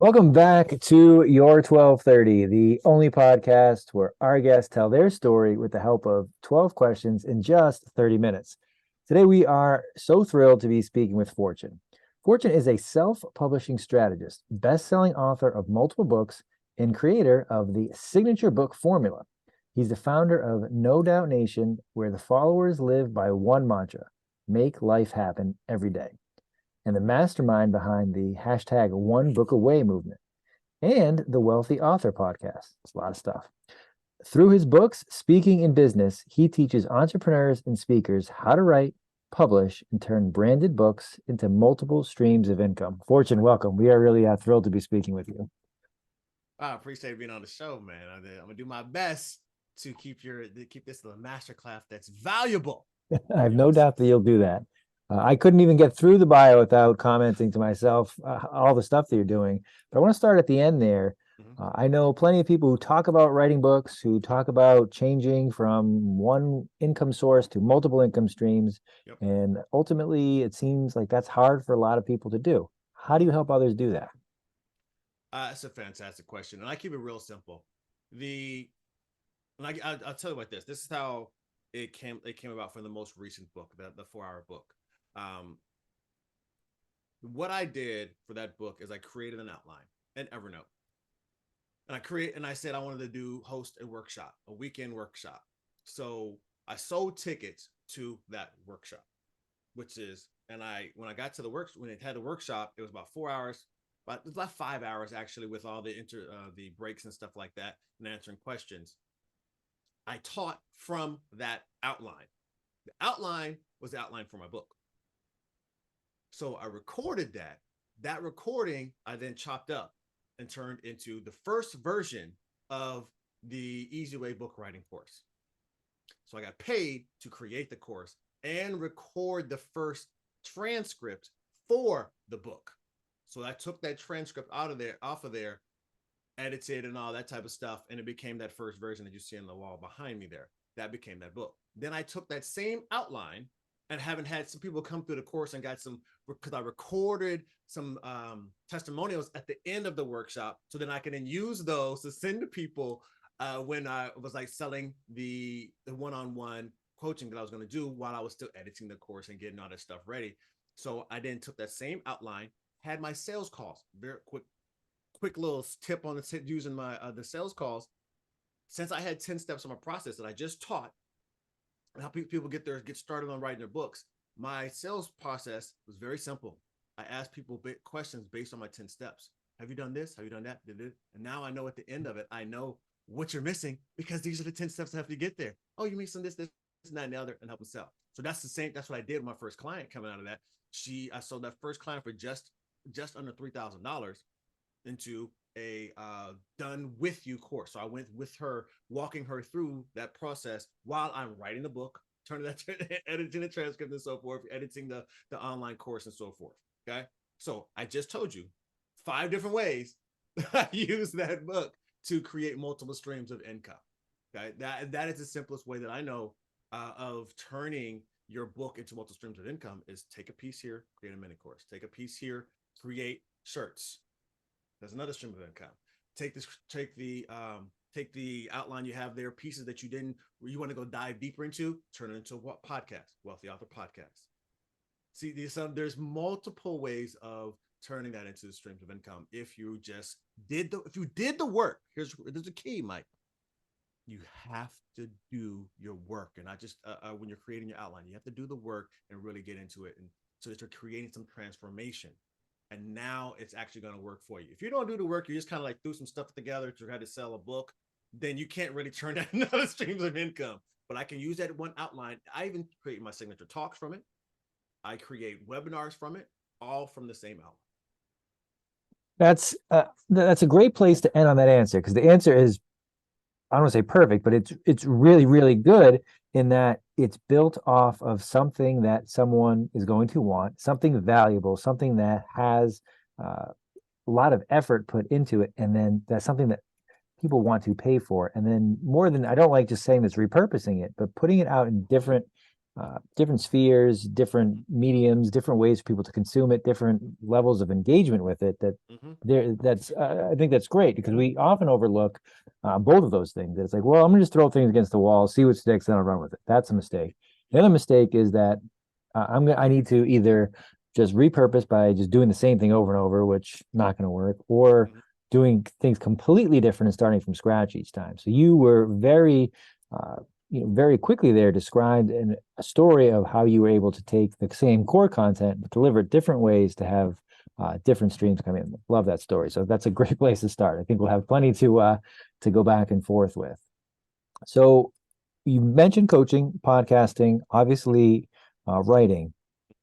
Welcome back to Your 1230, the only podcast where our guests tell their story with the help of 12 questions in just 30 minutes. Today, we are so thrilled to be speaking with Fortune. Fortune is a self publishing strategist, best selling author of multiple books, and creator of the signature book formula. He's the founder of No Doubt Nation, where the followers live by one mantra: make life happen every day, and the mastermind behind the hashtag One Book Away movement, and the Wealthy Author podcast. It's a lot of stuff. Through his books, Speaking in Business, he teaches entrepreneurs and speakers how to write, publish, and turn branded books into multiple streams of income. Fortune, welcome. We are really thrilled to be speaking with you. I appreciate being on the show, man. I'm gonna do my best to keep this a masterclass that's valuable I for have your no doubt that listeners. you'll do that. I couldn't even get through the bio without commenting to myself all the stuff that you're doing. But I want to start at the end there. Mhm. I know plenty of people who talk about writing books, who talk about changing from one income source to multiple income streams. Yep. And ultimately, it seems like that's hard for a lot of people to do. How do you help others do that? That's a fantastic question, and I keep it real simple. The and I'll tell you about this. This is how it came about from the most recent book, the 4 hour book. Um, what I did for that book is I created an outline in Evernote, and I said I wanted to do host a workshop, a weekend workshop. So I sold tickets to that workshop, which is, and I when I got to the work when it had the workshop, it was about 4 hours, but it was about 5 hours actually, with all the breaks and stuff like that, and answering questions. I taught from that outline. The outline was the outline for my book. So I recorded that. That recording I then chopped up and turned into the first version of the Easy Way book writing course. So I got paid to create the course and record the first transcript for the book. So I took that transcript off of there, edited and all that type of stuff, and it became that first version that you see on the wall behind me there. That became that book. Then I took that same outline, and haven't had some people come through the course and got some, because I recorded some testimonials at the end of the workshop, so then I can then use those to send to people when I was like selling the one-on-one coaching that I was going to do while I was still editing the course and getting all that stuff ready. So I then took that same outline, had my sales calls, very quick little tip on the using my the sales calls. Since I had 10 steps on my process that I just taught and how people get started on writing their books, my sales process was very simple. I asked people questions based on my 10 steps. Have you done this? Have you done that? And now I know at the end of it, I know what you're missing, because these are the 10 steps I have to get there. Oh, you're missing this, and that, and the other, and help them sell. So that's the same. That's what I did with my first client coming out of that. I sold that first client for just under $3,000 into a done with you course. So I went with her, walking her through that process while I'm writing the book, turning that, editing the transcript and so forth, editing the online course and so forth. Okay. So I just told you 5 different ways I use that book to create multiple streams of income. Okay. That is the simplest way that I know of turning your book into multiple streams of income is take a piece here, create a mini course, take a piece here, create shirts. There's another stream of income. Take the outline you have there, pieces that you want to go dive deeper into, turn it into what podcast, Wealthy Author Podcast. See, there's multiple ways of turning that into streams of income if you did the work. There's a key, Mike. You have to do your work, and not just when you're creating your outline. You have to do the work and really get into it, and so that you're creating some transformation. And now it's actually going to work for you. If you don't do the work, you just kind of like threw some stuff together to try to sell a book, then you can't really turn that into other streams of income. But I can use that one outline. I even create my signature talks from it. I create webinars from it, all from the same outline. That's a great place to end on that answer, because the answer is, I don't want to say perfect, but it's really, really good in that it's built off of something that someone is going to want, something valuable, something that has a lot of effort put into it, and then that's something that people want to pay for. And then more than, I don't like just saying this, repurposing it, but putting it out in different different spheres, different mediums, different ways for people to consume it, different levels of engagement with it. That's I think that's great because we often overlook both of those things. It's like, well, I'm gonna just throw things against the wall, see what sticks, then I'll run with it. That's a mistake. The other mistake is that I need to either just repurpose by just doing the same thing over and over, which not going to work, or doing things completely different and starting from scratch each time. So you were very very quickly there described a story of how you were able to take the same core content but deliver it different ways to have different streams come in. Love that story. So that's a great place to start. I think we'll have plenty to go back and forth with. So you mentioned coaching, podcasting, obviously writing.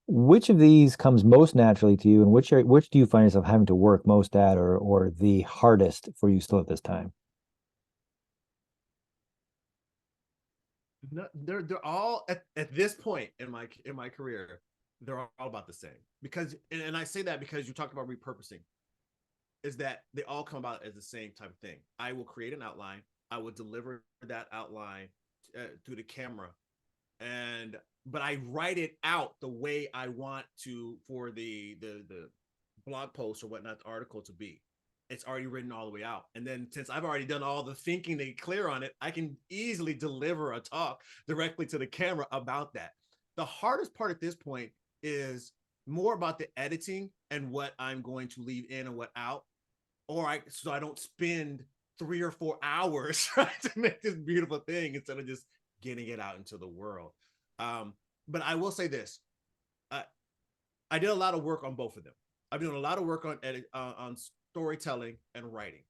Which of these comes most naturally to you, and which do you find yourself having to work most at, or the hardest for you still at this time? No, they're all at this point in my career, they're all about the same. Because and I say that because you talked about repurposing, is that they all come about as the same type of thing. I will create an outline, I will deliver that outline through the camera, but I write it out the way I want to for the blog post or whatnot, the article to be. It's already written all the way out. And then since I've already done all the thinking to get clear on it, I can easily deliver a talk directly to the camera about that. The hardest part at this point is more about the editing and what I'm going to leave in and what out, so I don't spend 3 or 4 hours trying to make this beautiful thing instead of just getting it out into the world. But I will say this: I did a lot of work on both of them. I've been doing a lot of work on storytelling and writing,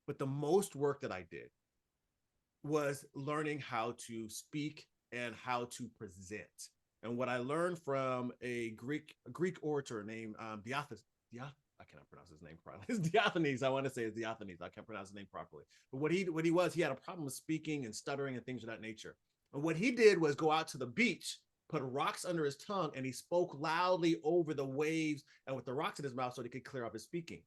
but the most work that I did was learning how to speak and how to present. And what I learned from a Greek orator named I cannot pronounce his name properly. It's Diophanes. I want to say it's Diophanes. I can't pronounce his name properly. But what he was, he had a problem with speaking and stuttering and things of that nature. And what he did was go out to the beach, put rocks under his tongue, and he spoke loudly over the waves and with the rocks in his mouth so he could clear up his speaking.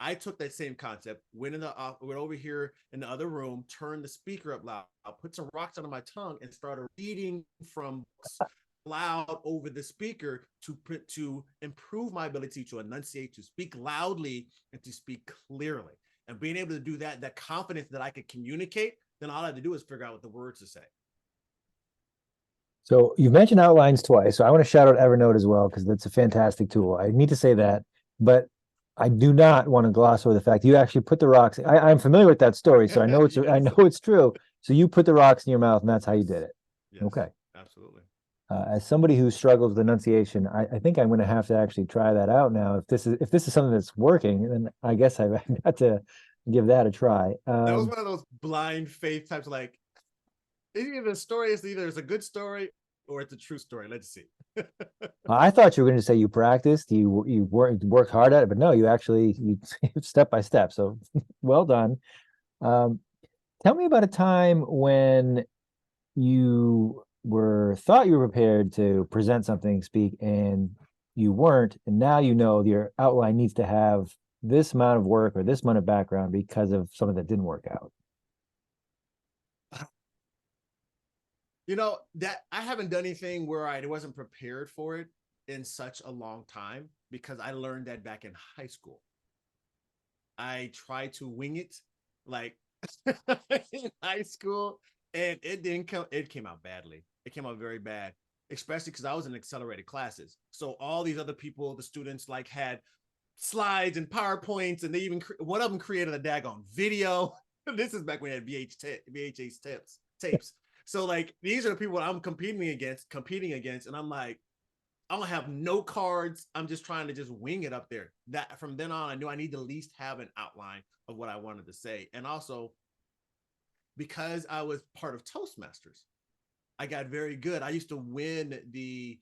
I took that same concept, went over here in the other room, turned the speaker up loud, put some rocks under my tongue, and started reading from books loud over the speaker to improve my ability to enunciate, to speak loudly, and to speak clearly. And being able to do that confidence that I could communicate, then all I had to do is figure out what the words to say. So you've mentioned outlines twice. So I want to shout out Evernote as well, because that's a fantastic tool. I need to say that, but I do not want to gloss over the fact you actually put the rocks. I'm familiar with that story, so I know Yes. I know it's true. So you put the rocks in your mouth, and that's how you did it. Yes, okay. Absolutely. As somebody who struggles with enunciation, I think I'm going to have to actually try that out now. If this is something that's working, then I guess I've got to give that a try. That was one of those blind faith types, like either the story is either it's a good story or it's a true story. Let's see. I thought you were going to say you practiced, you worked hard at it, but no, you step by step. So well done. Tell me about a time when you thought you were prepared to present something, speak, and you weren't, and now you know your outline needs to have this amount of work or this amount of background because of something that didn't work out. That I haven't done anything where I wasn't prepared for it in such a long time, because I learned that back in high school. I tried to wing it like in high school, and it came out badly. It came out very bad, especially because I was in accelerated classes. So all these other people, the students, like had slides and PowerPoints, and they even one of them created a daggone video. This is back when we had VHS tapes. So like these are the people I'm competing against, and I'm like, I don't have no cards. I'm just trying to just wing it up there. That from then on, I knew I need to at least have an outline of what I wanted to say. And also, because I was part of Toastmasters, I got very good. I used to win the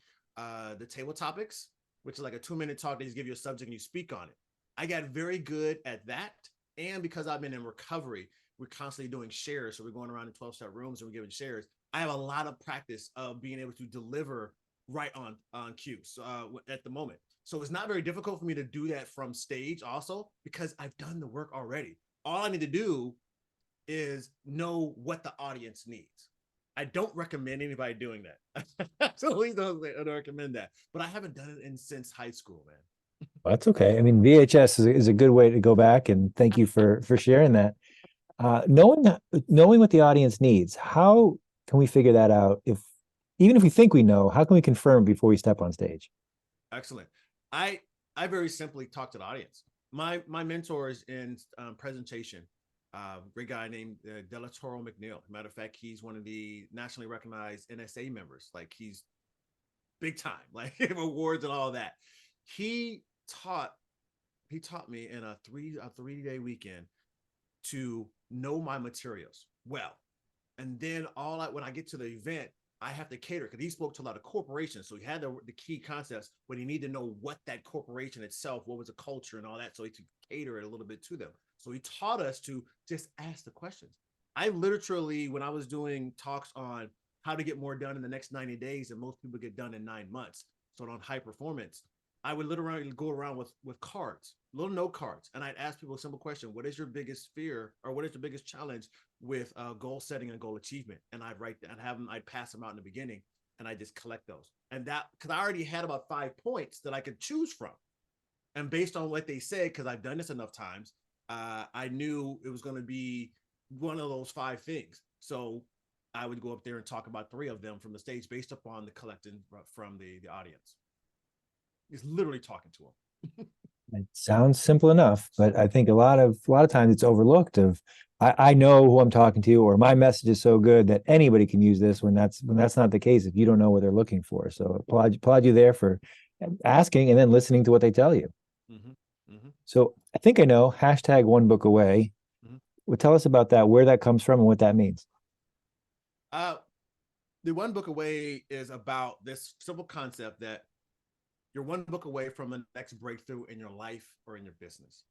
table topics, which is like a 2-minute talk. They just give you a subject and you speak on it. I got very good at that. And because I've been in recovery, we're constantly doing shares. So we're going around in 12-step rooms and we're giving shares. I have a lot of practice of being able to deliver right on cue at the moment. So it's not very difficult for me to do that from stage also, because I've done the work already. All I need to do is know what the audience needs. I don't recommend anybody doing that. Absolutely don't recommend that. But I haven't done it since high school, man. That's okay. I mean, VHS is a good way to go back, and thank you for sharing that. Knowing what the audience needs, how can we figure that out? If even if we think we know, how can we confirm before we step on stage? Excellent. I I very simply talk to the audience. My mentors in presentation, great guy named Delatoro McNeil. Matter of fact, he's one of the nationally recognized NSA members. Like he's big time, like awards and all that. He taught he taught me in a 3 day weekend to know my materials well. And then when I get to the event, I have to cater because he spoke to a lot of corporations. So he had the key concepts, but he needed to know what that corporation itself, what was the culture and all that. So he could cater it a little bit to them. So he taught us to just ask the questions. I literally, when I was doing talks on how to get more done in the next 90 days, and most people get done in 9 months. So on high performance, I would literally go around with cards, little note cards, and I'd ask people a simple question: what is your biggest fear, or what is your biggest challenge with goal setting and goal achievement? And I'd pass them out in the beginning, and I just collect those. And that, because I already had about 5 points that I could choose from, and based on what they said, because I've done this enough times, I knew it was going to be one of those 5 things. So I would go up there and talk about 3 of them from the stage based upon the collecting from the audience. It's literally talking to them. It sounds simple enough, but I think a lot of times it's overlooked. I know who I'm talking to, or my message is so good that anybody can use this, when that's not the case if you don't know what they're looking for. So applaud you there for asking and then listening to what they tell you. Mm-hmm. Mm-hmm. So I think I know hashtag one book away. Mm-hmm. Well, tell us about that, where that comes from and what that means. Uh, the one book away is about this simple concept that you're one book away from the next breakthrough in your life or in your business.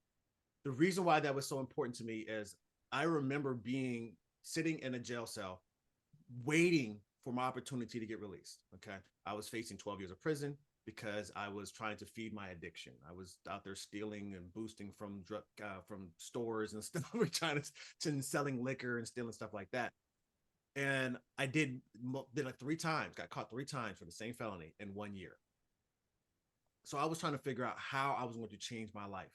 The reason why that was so important to me is I remember being sitting in a jail cell waiting for my opportunity to get released. Okay. I was facing 12 years of prison because I was trying to feed my addiction. I was out there stealing and boosting from stores and stuff, trying to selling liquor and stealing stuff like that. And I did like 3 times, got caught 3 times for the same felony in 1 year. So I was trying to figure out how I was going to change my life.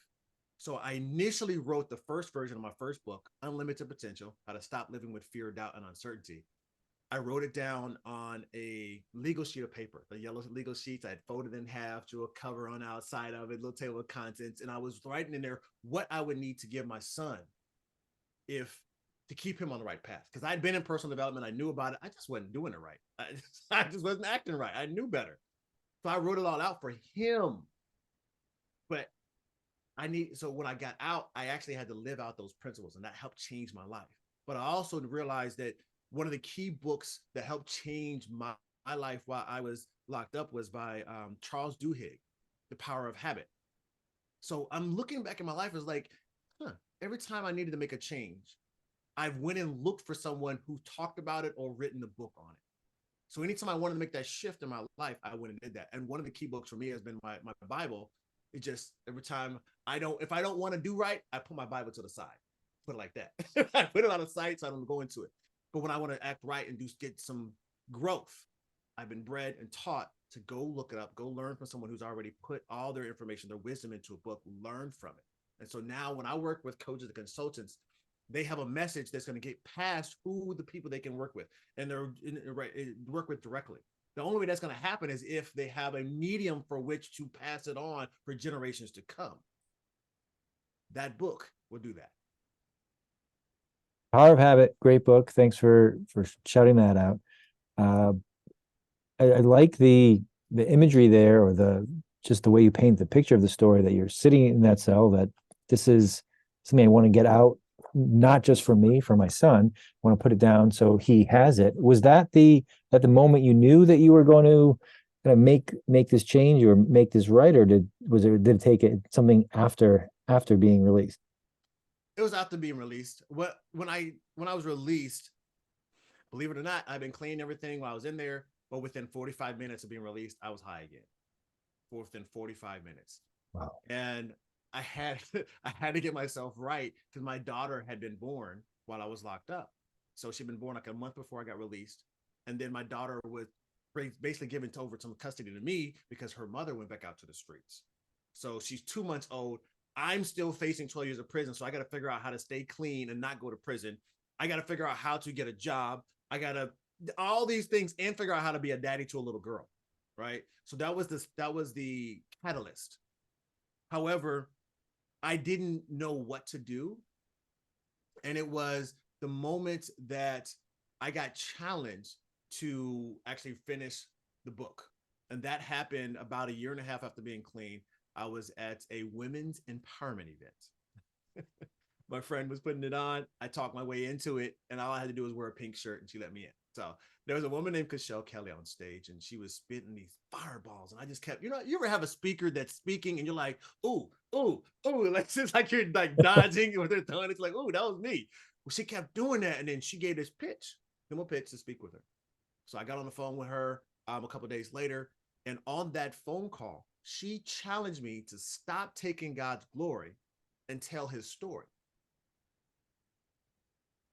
So I initially wrote the first version of my first book, Unlimited Potential: How to Stop Living with Fear, Doubt, and Uncertainty. I wrote it down on a legal sheet of paper, the yellow legal sheets. I had folded in half, drew a cover on the outside of it, little table of contents, and I was writing in there what I would need to give my son if to keep him on the right path. Because I'd been in personal development, I knew about it. I just wasn't doing it right. I just wasn't acting right. I knew better. So I wrote it all out for him. But so when I got out, I actually had to live out those principles, and that helped change my life. But I also realized that one of the key books that helped change my life while I was locked up was by Charles Duhigg, The Power of Habit. So I'm looking back in my life as like, every time I needed to make a change, I went and looked for someone who talked about it or written a book on it. So anytime I wanted to make that shift in my life, I went and did that. And one of the key books for me has been my Bible. It just, every time if I don't want to do right, I put my Bible to the side. Put it like that. I put it on the side so I don't go into it. But when I want to act right and get some growth, I've been bred and taught to go look it up, go learn from someone who's already put all their information, their wisdom into a book, learn from it. And so now when I work with coaches and consultants, they have a message that's going to get past who the people they can work with, and work with directly. The only way that's going to happen is if they have a medium for which to pass it on for generations to come. That book will do that. Power of Habit, great book. Thanks for shouting that out. Uh, I like the imagery there, or just the way you paint the picture of the story, that you're sitting in that cell, that this is something I want to get out, not just for me, for my son. I want to put it down so he has it. Was that the moment you knew that you were going to make this change or make this right, or did it take something after being released? It was after being released. When I was released, believe it or not, I've been cleaning everything while I was in there, but within 45 minutes of being released, I was high again. Within 45 minutes. Wow. And I had I had to get myself right because my daughter had been born while I was locked up. So she'd been born like a month before I got released. And then my daughter was basically given over some custody to me because her mother went back out to the streets. So she's 2 months old. I'm still facing 12 years of prison. So I got to figure out how to stay clean and not go to prison. I got to figure out how to get a job. I got to all these things and figure out how to be a daddy to a little girl. Right. So that was the catalyst. However, I didn't know what to do. And it was the moment that I got challenged to actually finish the book. And that happened about a year and a half after being clean. I was at a women's empowerment event. My friend was putting it on. I talked my way into it, and all I had to do was wear a pink shirt, and she let me in. So there was a woman named Cashel Kelly on stage, and she was spitting these fireballs. And I just kept, you ever have a speaker that's speaking, and you're like, ooh, ooh, ooh, like it's like you're like dodging what they're throwing. It's like, ooh, that was me. Well, she kept doing that, and then she gave this pitch, demo pitch to speak with her. So I got on the phone with her a couple of days later, and on that phone call, she challenged me to stop taking God's glory and tell His story.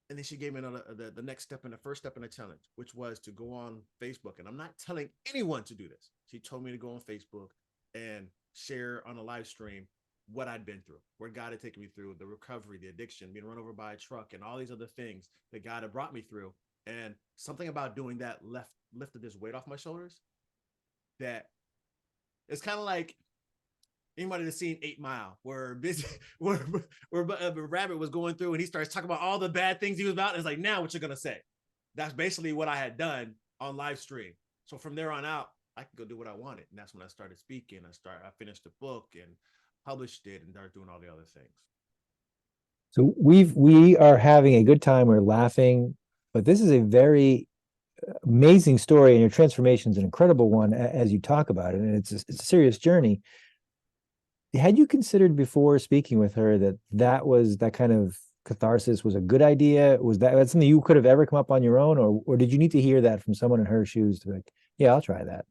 And then she gave me the next step and the first step in the challenge, which was to go on Facebook. And I'm not telling anyone to do this. She told me to go on Facebook and share on a live stream what I'd been through, where God had taken me through, the recovery, the addiction, being run over by a truck, and all these other things that God had brought me through. And something about doing that lifted this weight off my shoulders. That it's kind of like anybody that's seen 8 Mile, where Rabbit was going through and he starts talking about all the bad things he was about. And it's like, now what you're going to say? That's basically what I had done on live stream. So from there on out, I could go do what I wanted. And that's when I started speaking. I finished the book and published it and started doing all the other things. So we are having a good time. We're laughing, but this is a very amazing story, and your transformation is an incredible one as you talk about it. And it's a serious journey. Had you considered before speaking with her that kind of catharsis was a good idea? Was that something you could have ever come up on your own, or did you need to hear that from someone in her shoes to be like, yeah, I'll try that?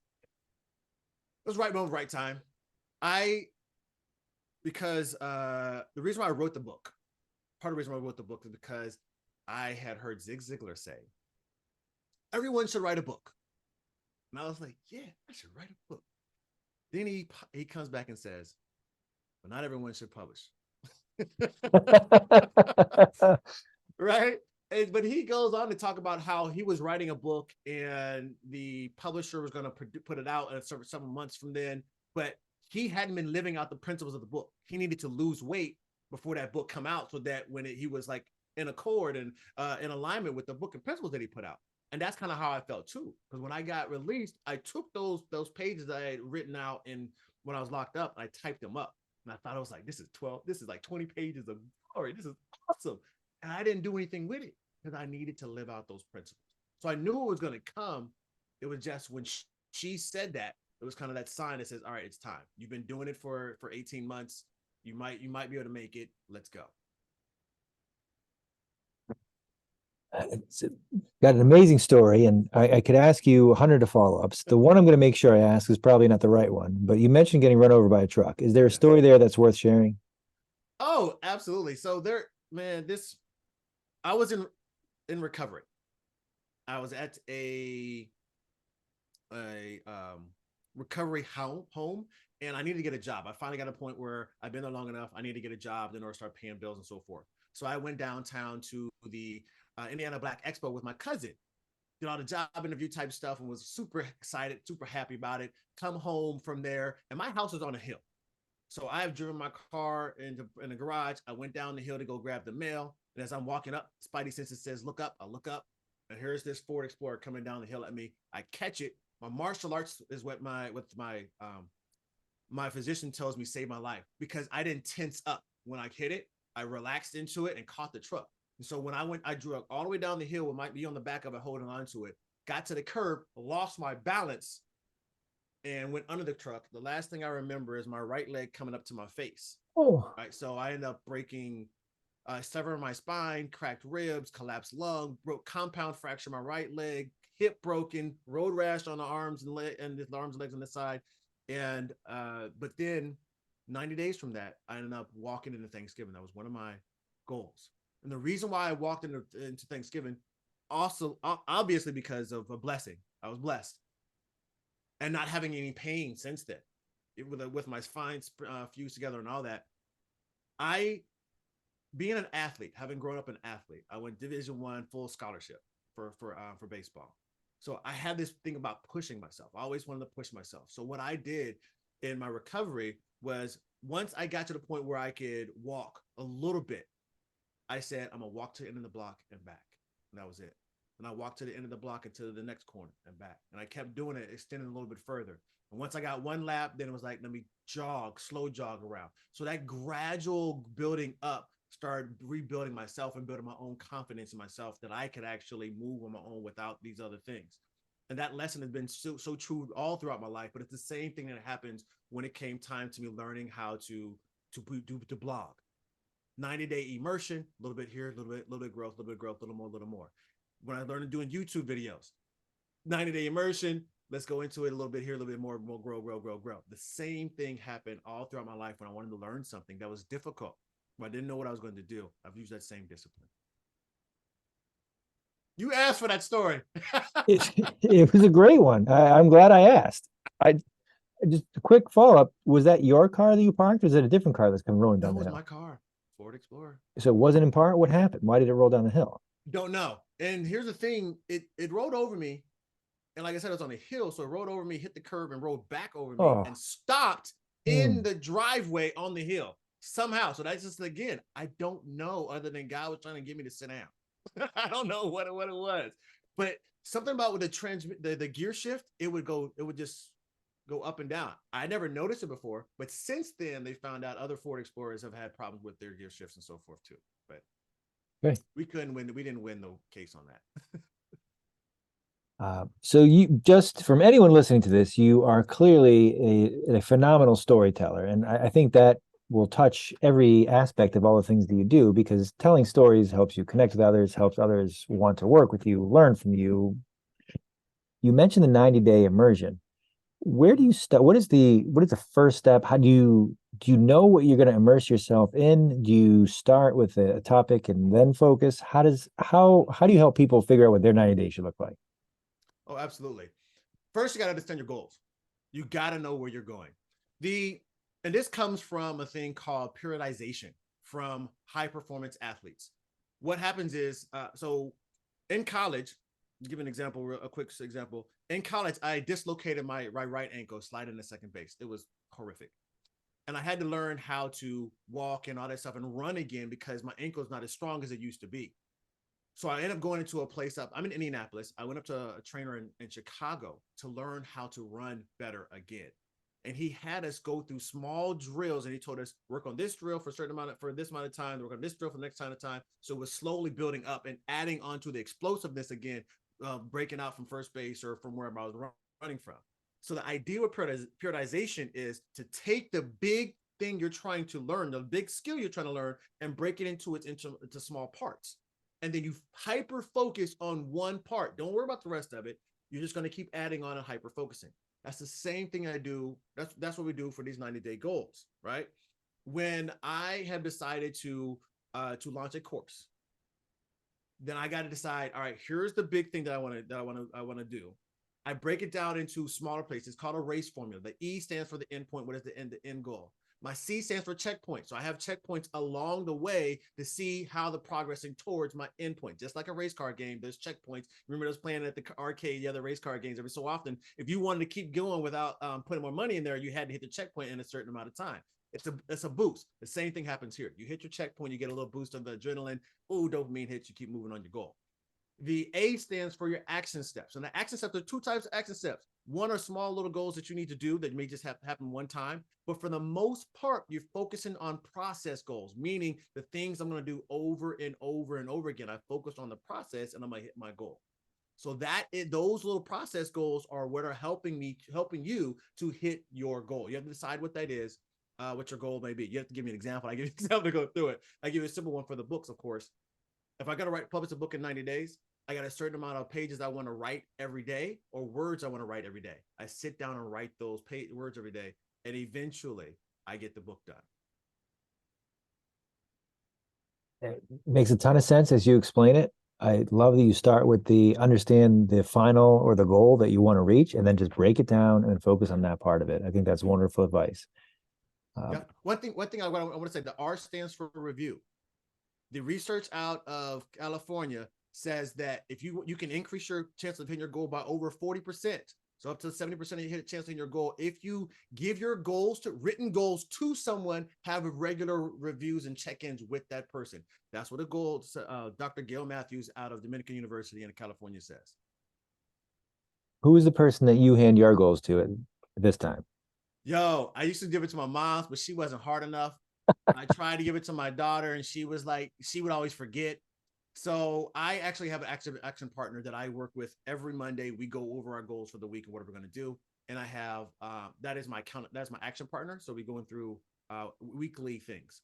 It was right moment, right time. Because the reason why I wrote the book, part of the reason why I wrote the book is because I had heard Zig Ziglar say, everyone should write a book. And I was like, yeah, I should write a book. Then he comes back and says, but not everyone should publish. Right? But he goes on to talk about how he was writing a book and the publisher was going to put it out in several months from then, but he hadn't been living out the principles of the book. He needed to lose weight before that book come out, so that when he was like in accord and in alignment with the book and principles that he put out. And that's kind of how I felt too, because when I got released, I took those pages that I had written out and when I was locked up, I typed them up. And I thought, I was like, this is like 20 pages of glory. This is awesome. And I didn't do anything with it because I needed to live out those principles. So I knew it was going to come. It was just when she said that, it was kind of that sign that says, all right, it's time. You've been doing it for 18 months. You might be able to make it. Let's go. It's got an amazing story, and I could ask you 100 of follow-ups. The one I'm going to make sure I ask is probably not the right one, but you mentioned getting run over by a truck. Is there a story there that's worth sharing? Oh, absolutely. So I was in recovery. I was at a recovery home, and I needed to get a job. I finally got a point where I've been there long enough. I need to get a job in order to start paying bills and so forth. So I went downtown to the Indiana Black Expo with my cousin, did all the job interview type stuff, and was super excited, super happy about it. Come home from there, and my house is on a hill. So I've driven my car in the garage. I went down the hill to go grab the mail. And as I'm walking up, Spidey senses says, look up. I look up, and here's this Ford Explorer coming down the hill at me. I catch it. My martial arts is what my physician tells me saved my life, because I didn't tense up when I hit it. I relaxed into it and caught the truck. And so when I drew all the way down the hill, with might be on the back of it, holding on to it, got to the curb, lost my balance, and went under the truck. The last thing I remember is my right leg coming up to my face. Oh, right. So I ended up severing my spine, cracked ribs, collapsed lung, broke compound fracture my right leg, hip broken, road rash on the arms and the arms and legs on the side. And but then 90 days from that, I ended up walking into Thanksgiving. That was one of my goals. And the reason why I walked into Thanksgiving also obviously because of a blessing. I was blessed and not having any pain since then. With my spine fused together and all that, I being an athlete, having grown up an athlete, I went Division I full scholarship for baseball. So I had this thing about pushing myself. I always wanted to push myself. So what I did in my recovery was once I got to the point where I could walk a little bit, I said, I'm gonna walk to the end of the block and back. And that was it. And I walked to the end of the block and to the next corner and back. And I kept doing it, extending a little bit further. And once I got one lap, then it was like, let me slow jog around. So that gradual building up started rebuilding myself and building my own confidence in myself that I could actually move on my own without these other things. And that lesson has been so true all throughout my life. But it's the same thing that happens when it came time to me learning how to blog. 90-day immersion, a little bit here, a little bit growth, a little more. When I learned doing YouTube videos, 90-day immersion, let's go into it a little bit here, a little bit more grow. The same thing happened all throughout my life when I wanted to learn something that was difficult, but I didn't know what I was going to do. I've used that same discipline. You asked for that story. It was a great one. I'm glad I asked. I just a quick follow-up. Was that your car that you parked, or is it a different car that's coming rolling down That the was hill? my car, Ford Explorer. So it wasn't in park? What happened? Why did it roll down the hill? Don't know. And here's the thing, it rolled over me. And like I said, it was on a hill. So it rolled over me, hit the curb, and rolled back over me Oh, and stopped in the driveway on the hill somehow. So that's just, again, I don't know, other than God was trying to get me to sit down. I don't know what it was. But something about with the gear shift, it would just go up and down. I never noticed it before, but since then they found out other Ford Explorers have had problems with their gear shifts and so forth too. But okay. we didn't win the case on that. So you just from anyone listening to this, you are clearly a phenomenal storyteller, and I think that will touch every aspect of all the things that you do, because telling stories helps you connect with others, helps others want to work with you, learn from you. You mentioned the 90-day immersion. Where do you start? What is the first step? How do you know what you're going to immerse yourself in? Do you start with a topic and then focus? How do you help people figure out what their 90 days should look like? Oh, absolutely. First, you got to understand your goals. You got to know where you're going. And this comes from a thing called periodization from high performance athletes. What happens is, so in college, give an example, a quick example. In college, I dislocated my right ankle sliding to second base. It was horrific. And I had to learn how to walk and all that stuff and run again because my ankle is not as strong as it used to be. So I ended up going into a place I'm in Indianapolis. I went up to a trainer in Chicago to learn how to run better again. And he had us go through small drills, and he told us work on this drill for a certain amount for this amount of time, work on this drill for the next kind of time. So it was slowly building up and adding on to the explosiveness again, breaking out from first base or from wherever I was running from. So the idea with periodization is to take the big thing you're trying to learn, the big skill you're trying to learn, and break it into small parts. And then you hyper focus on one part. Don't worry about the rest of it. You're just going to keep adding on and hyper focusing. That's the same thing I do. That's what we do for these 90-day goals, right? When I have decided to launch a course, then I got to decide, all right, here's the big thing that I want to do. I break it down into smaller places. It's called a race formula. The E stands for the end point. What is the end goal? My C stands for checkpoint. So I have checkpoints along the way to see how the progressing towards my endpoint. Just like a race car game, there's checkpoints. Remember those playing at the arcade, the other race car games every so often. If you wanted to keep going without putting more money in there, you had to hit the checkpoint in a certain amount of time. It's a boost. The same thing happens here. You hit your checkpoint, you get a little boost of the adrenaline. Ooh, dopamine hits, you keep moving on your goal. The A stands for your action steps. And the action steps, there are two types of action steps. One are small little goals that you need to do that may just happen one time. But for the most part, you're focusing on process goals, meaning the things I'm going to do over and over and over again. I focused on the process and I'm going to hit my goal. So those little process goals are what are helping you to hit your goal. You have to decide what that is, what your goal may be. You have to give me an example. I give you an example to go through it. I give you a simple one for the books, of course. If I got to publish a book in 90 days, I got a certain amount of pages I want to write every day or words I want to write every day. I sit down and write those words every day, and eventually I get the book done. It makes a ton of sense as you explain it. I love that you start with the understand the final or the goal that you want to reach, and then just break it down and focus on that part of it. I think that's wonderful advice. Yeah. One thing I want to say, the R stands for review. The research out of California says that if you can increase your chance of hitting your goal by over 40%, so up to 70% of you hit a chance of hitting your goal, if you give your goals to written goals to someone, have regular reviews and check-ins with that person. That's what the goal Dr. Gail Matthews out of Dominican University in California says. Who is the person that you hand your goals to at this time? Yo, I used to give it to my mom, but she wasn't hard enough. I tried to give it to my daughter, and she was like, she would always forget. So I actually have an action partner that I work with every Monday. We go over our goals for the week and what we're going to do. And I have that's my action partner. So we going through weekly things.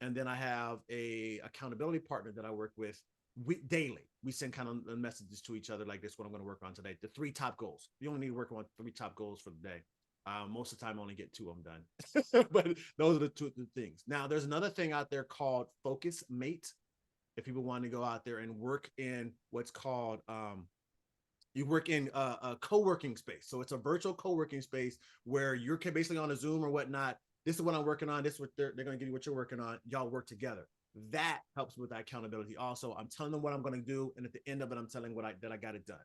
And then I have a accountability partner that I work with daily. We send kind of messages to each other like this: what I'm going to work on today. The 3 top goals. You only need to work on 3 top goals for the day. Most of the time, I only get 2 of them done. But those are the 2 things. Now, there's another thing out there called Focus Mate. If people want to go out there and work in what's called you work in a co-working space. So it's a virtual co-working space where you're basically on a Zoom or whatnot. This is what I'm working on. This is what they're going to give you what you're working on. Y'all work together. That helps with that accountability. Also, I'm telling them what I'm going to do, and at the end of it, I'm telling that I got it done.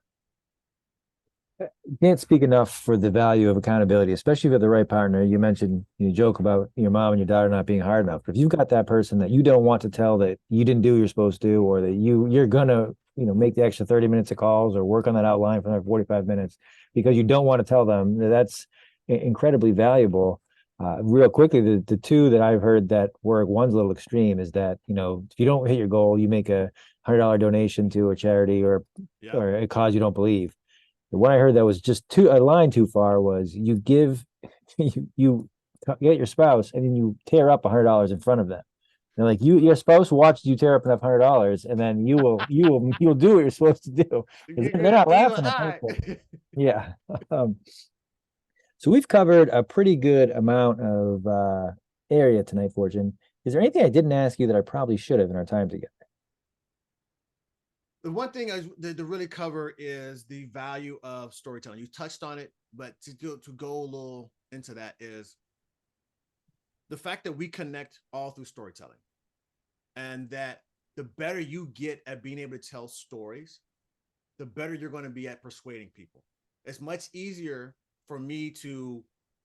You can't speak enough for the value of accountability, especially with the right partner. You mentioned, you joke about your mom and your daughter not being hard enough. But if you've got that person that you don't want to tell that you didn't do what you're supposed to, or that you're gonna, make the extra 30 minutes of calls or work on that outline for another 45 minutes because you don't want to tell them, that's incredibly valuable. Real quickly, the 2 that I've heard that work, one's a little extreme, is that, if you don't hit your goal, you make $100 donation to a charity or a cause you don't believe. The one I heard that was just a line too far was you give you get your spouse and then you tear up $100 in front of them. And like your spouse watches you tear up enough $100, and then you'll do what you're supposed to do because they're not laughing at first. Yeah. Um, so we've covered a pretty good amount of area tonight, Fortune. Is there anything I didn't ask you that I probably should have in our time together? The one thing to really cover is the value of storytelling. You touched on it, but to go a little into that is the fact that we connect all through storytelling, and that the better you get at being able to tell stories, the better you're going to be at persuading people. It's much easier for me to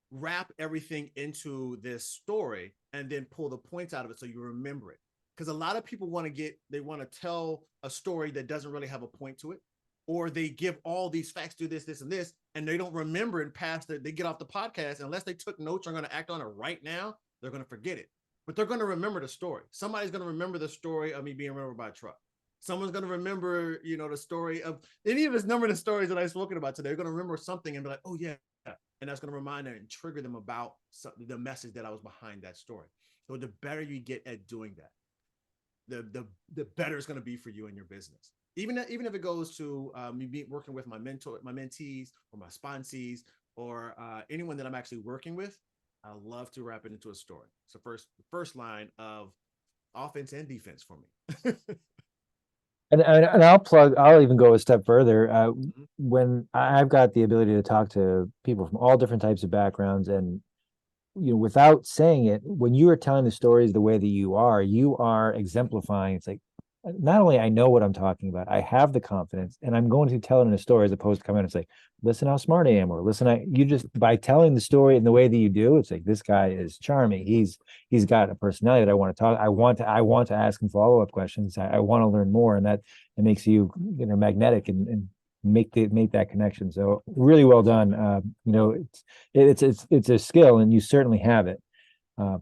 wrap everything into this story and then pull the points out of it so you remember it. Because a lot of people want to tell a story that doesn't really have a point to it, or they give all these facts, do this, this, and this, and they don't remember it past it. They get off the podcast, unless they took notes or are going to act on it right now, they're going to forget it. But they're going to remember the story. Somebody's going to remember the story of me being remembered by a truck. Someone's going to remember, the story of any of his number of stories that I've spoken about today. They're going to remember something and be like, oh, yeah. And that's going to remind them and trigger them about the message that I was behind that story. So the better you get at doing that, the better it's going to be for you and your business. Even if it goes to me working with my mentees, or my sponsees, or anyone that I'm actually working with, I love to wrap it into a story. So first line of offense and defense for me. And I'll even go a step further. When I've got the ability to talk to people from all different types of backgrounds, and without saying it, when you are telling the stories the way that you are exemplifying. It's like, not only I know what I'm talking about, I have the confidence, and I'm going to tell it in a story as opposed to come in and say, listen how smart I am, or you just, by telling the story in the way that you do, it's like, this guy is charming. He's got a personality that I want to talk. I want to ask him follow-up questions. I want to learn more. And that it makes you, magnetic and make that connection. So really well done. It's a skill, and you certainly have it. I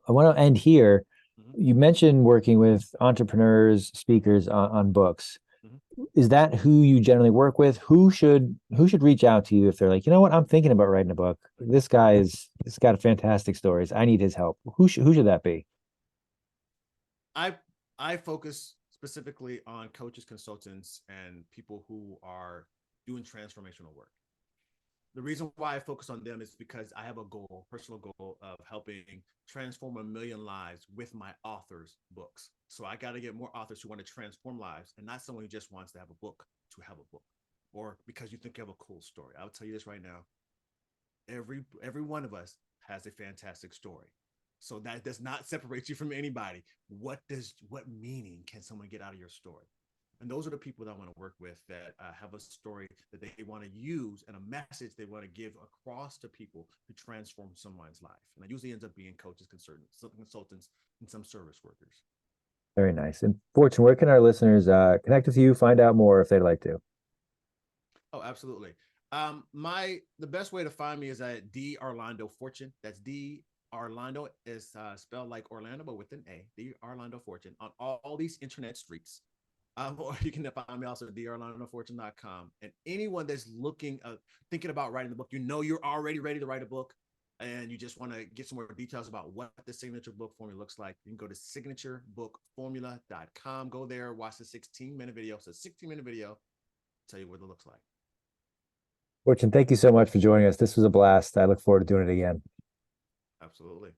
want to end here. You mentioned working with entrepreneurs, speakers on books. Is that who you generally work with? Who should reach out to you if they're like, what, I'm thinking about writing a book. This guy's got fantastic stories. I need his help. Who should that be? I focus specifically on coaches, consultants, and people who are doing transformational work. The reason why I focus on them is because I have a goal, personal goal of helping transform 1 million lives with my authors' books. So I got to get more authors who want to transform lives and not someone who just wants to have a book to have a book or because you think you have a cool story. I'll tell you this right now. Every one of us has a fantastic story. So that does not separate you from anybody. What meaning can someone get out of your story? And those are the people that I want to work with that have a story that they want to use and a message they want to give across to people to transform someone's life. And that usually ends up being coaches, consultants, and some service workers. Very nice. And Fortune, where can our listeners connect with you, find out more if they'd like to? Oh, absolutely. The best way to find me is at D Orlando Fortune. That's D Orlando is spelled like Orlando, but with an A. D Orlando Fortune on all these internet streets. Or you can find me also at theorlandofortune.com. And anyone that's thinking about writing the book, you're already ready to write a book, and you just want to get some more details about what the signature book formula looks like, you can go to signaturebbookformula.com. Go there, watch the 16-minute video. So 16-minute video, tell you what it looks like. Fortune, thank you so much for joining us. This was a blast. I look forward to doing it again. Absolutely.